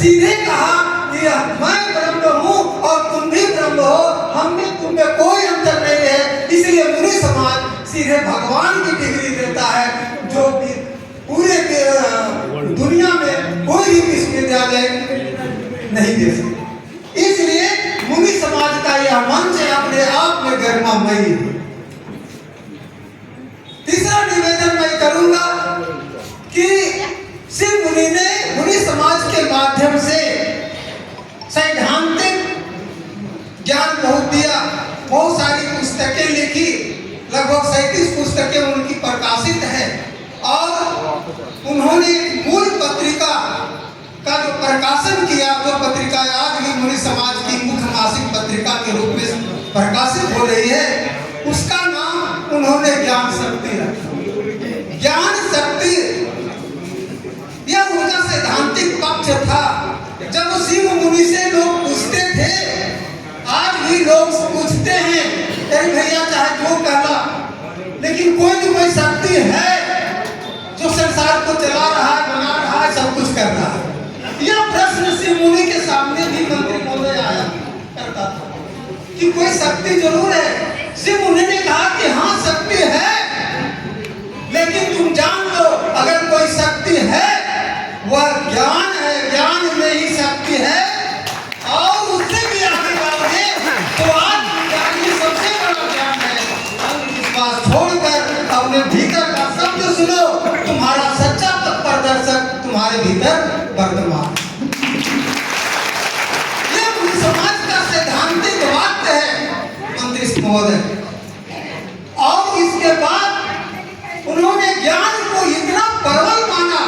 सीधे कहा कि मैं ब्रह्म हूँ और तुम भी ब्रह्म हो, हम में तुम में कोई अंतर नहीं है। इसलिए मुनि समाज सीधे भगवान की डिग्री देता है, जो पूरे दुनिया में कोई भी विश्वविद्यालय नहीं दे सकते। इसलिए मुनि समाज का यह मंच अपने आप में गरिमामयी है। तीसरा निवेदन मैं करूंगा कि शिव मुनि ने मुनि समाज के माध्यम से सैद्धांतिक ज्ञान बहुत दिया, बहुत सारी पुस्तकें लिखी, लगभग 37 पुस्तकें उनकी प्रकाशित है और उन्होंने मूल पत्रिका का जो प्रकाशन किया, जो पत्रिका आज भी मुनि समाज की मुख्य मासिक पत्रिका के रूप में प्रकाशित हो रही है, उसका नाम उन्होंने ज्ञान शक्ति रखा। ज्ञान शक्ति यह उनका सैद्धांतिक पक्ष था। जब शिव मुनि से लोग पूछते थे, आज भी लोग पूछते हैं, अरे भैया चाहे जो कहला, लेकिन कोई न कोई शक्ति है जो संसार को चला रहा है, बना रहा है, सब कुछ कर रहा है। यह प्रश्न शिव मुनि के सामने भी मंत्री महोदय आया करता था कि कोई शक्ति जरूर है। शिव मुनि ने कहा कि हाँ शक्ति है, लेकिन तुम जान लो अगर कोई शक्ति है वह ज्ञान है, ज्ञान में ही शक्ति है। और उससे भी आगे बढ़ोगे तो आत्मज्ञान ही सबसे बड़ा ज्ञान है। अंधविश्वास छोड़कर अपने भीतर का शब्द सुनो, तुम्हारा सच्चा पथ प्रदर्शक तुम्हारे भीतर वर्तमान। यह समाज का सैद्धांतिक वाक्य है मंत्री महोदय। और इसके बाद उन्होंने ज्ञान को इतना प्रबल माना,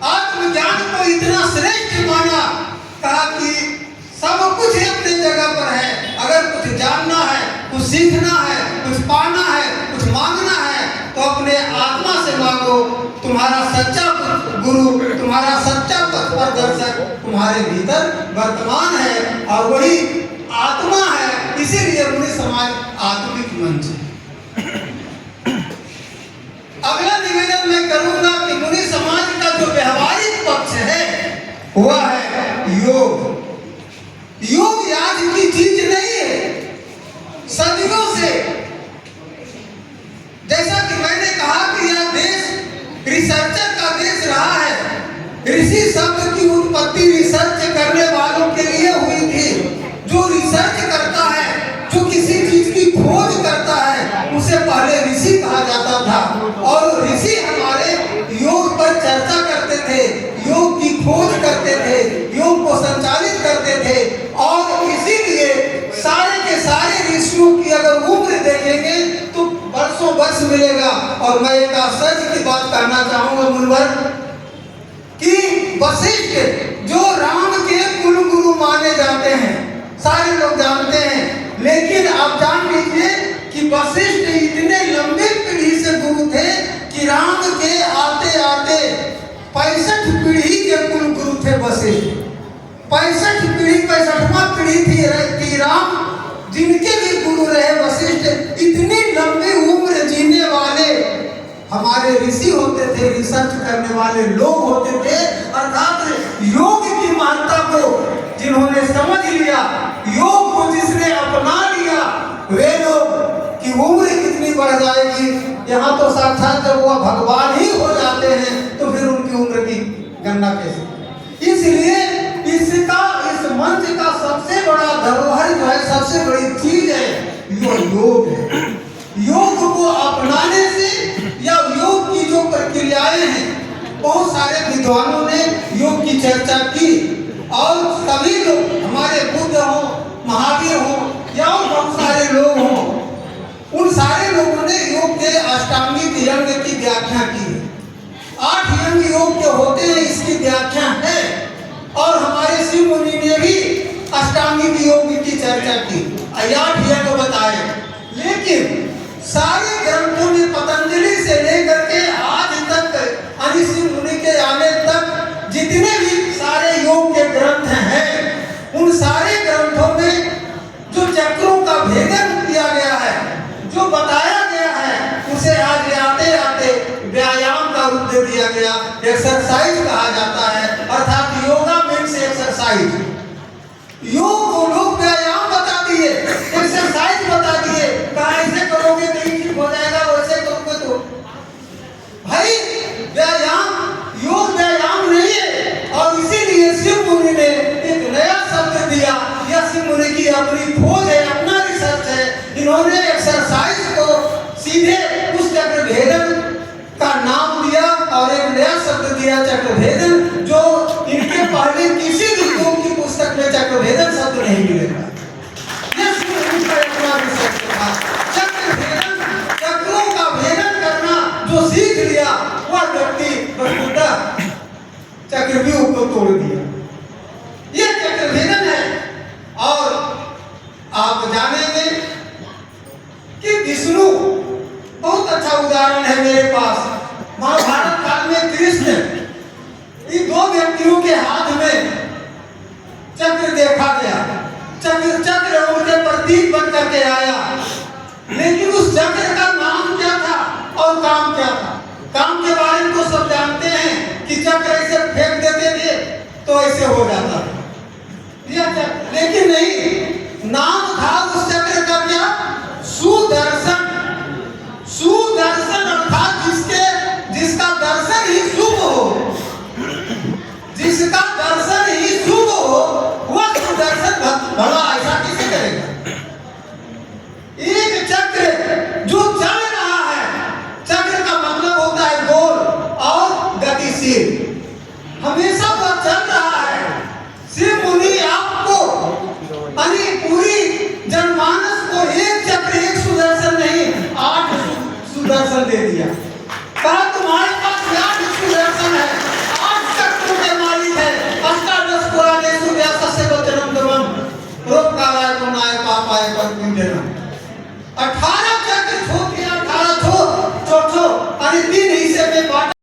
आत्मज्ञान को इतना श्रेष्ठ माना, कहा कि सब कुछ अपने जगह पर है। अगर कुछ जानना है, कुछ सीखना है, कुछ पाना है, कुछ मांगना है, तो अपने आत्मा से मांगो। तुम्हारा सच्चा गुरु, तुम्हारा सच्चा पथ प्रदर्शक तुम्हारे भीतर वर्तमान है और वही आत्मा है। इसीलिए मुनि समाज आत्मिक मंच है। अगला निवेदन मैं करूंगा कि मुनि समाज का जो व्यवहारिक पक्ष है वह है योग। योग आज की चीज नहीं है, सदियों से। जैसा कि मैंने कहा कि यह देश रिसर्चर का देश रहा है। ऋषि शब्द की उत्पत्ति रिसर्च करने वालों के लिए हुई थी। जो रिसर्च करता है, जो किसी चीज की खोज करता है, उसे पहले ऋषि कहा जाता था। और ऋषि हमारे योग पर चर्चा करते थे, योग की खोज करते थे, योग को संचालित करते थे। और इसीलिए सारे के सारे ऋषियों की अगर उम्र देखेंगे तो वर्षों वर्ष मिलेगा। और मैं एक आश्चर्य की बात कहना चाहूंगा मुनिवर, कि वशिष्ठ जो राम के कुल गुरु माने जाते हैं, सारे लोग जानते हैं, लेकिन आप जान लीजिए कि वशिष्ठ इतने लंबे पीढ़ी से गुरु थे कि राम के आते आते 65 पीढ़ी के कुल गुरु थे वशिष्ठ। 65 पीढ़ी, 65वां पीढ़ी थी राम, जिनके भी गुरु रहे वशिष्ठ। इतनी लंबी उम्र जीने वाले हमारे ऋषि होते थे, रिसर्च करने वाले लोग होते थे। अर्थात योग की महत्ता को जिन्होंने समझ लिया, योग को जिसने अपना लिया, वे लोग की उम्र कितनी बढ़ जाएगी। यहाँ तो साक्षात जब वह भगवान ही हो जाते हैं तो फिर उनकी उम्र की गणना कैसे। इसलिए इस मंच का सबसे बड़ा धरोहर जो है, सबसे बड़ी चीज है, वो योग है। योग को अपनाने से या योग की जो प्रक्रियाएं हैं, बहुत सारे विद्वानों ने योग की चर्चा की। और सभी लोग, हमारे बुद्ध हो, महावीर हो या बहुत सारे लोग हों, उन सारे लोगों ने योग के अष्टांगिक यंग की व्याख्या की है। 8 यंग योग के होते हैं, इसकी व्याख्या है। और हमारे शिव मुनि ने भी अष्टांगिक योग की चर्चा की, 8 यंग बताए। लेकिन सारे ग्रंथों में पतंजलि से लेकर के आज तक ऋषि मुनि के आने तक जितने भी सारे योग के ग्रंथ हैं, उन सारे ग्रंथों में जो चक्रों का भेदन किया गया है, जो बताया गया है, उसे आज आते आते व्यायाम का रूप दे दिया गया, एक्सरसाइज कहा जाता है। अर्थात योगा मीन्स एक्सरसाइज। एक्सरसाइज। योग को लोग व्यायाम बता दिए, एक्सरसाइज बता दिए, कहा ऐसे करोगे तो ठीक हो जाएगा, वैसे करोगे तो। भाई व्यायाम, योग व्यायाम नहीं है। और इसीलिए शिव मुनि ने एक नया शब्द दिया। यह शिव मुनि की अपनी खोज है, अपना रिसर्च है। इन्होंने एक्सरसाइज को सीधे उस चक्रभेदन का नाम दिया और एक नया शब्द दिया चक्रभेदन, जो इनके पहले किसी भी योग की पुस्तक में चक्रभेदन शब्द नहीं मिलेगा। यह शिव मुनि का अपना रिसर्च था। चक्रभेदन, चक्रों का भेदन करना जो सीख लिया, वह व्यक्ति वस्तुतः चक्रव्यूह को तोड़ दिया। यह चक्रभेदन है। और आप जानेंगे कि विष्णु, बहुत अच्छा उदाहरण है मेरे पास। महाभारत काल में कृष्ण, इन दो व्यक्तियों के हाथ में चक्र देखा गया। चक्र उनके प्रतीक बन करके आया, लेकिन उस चक्र का नाम क्या था और काम क्या था? काम के बारे में तो सब जानते हैं कि चक्र ऐसे फेंक देते थे तो ऐसे हो जाता।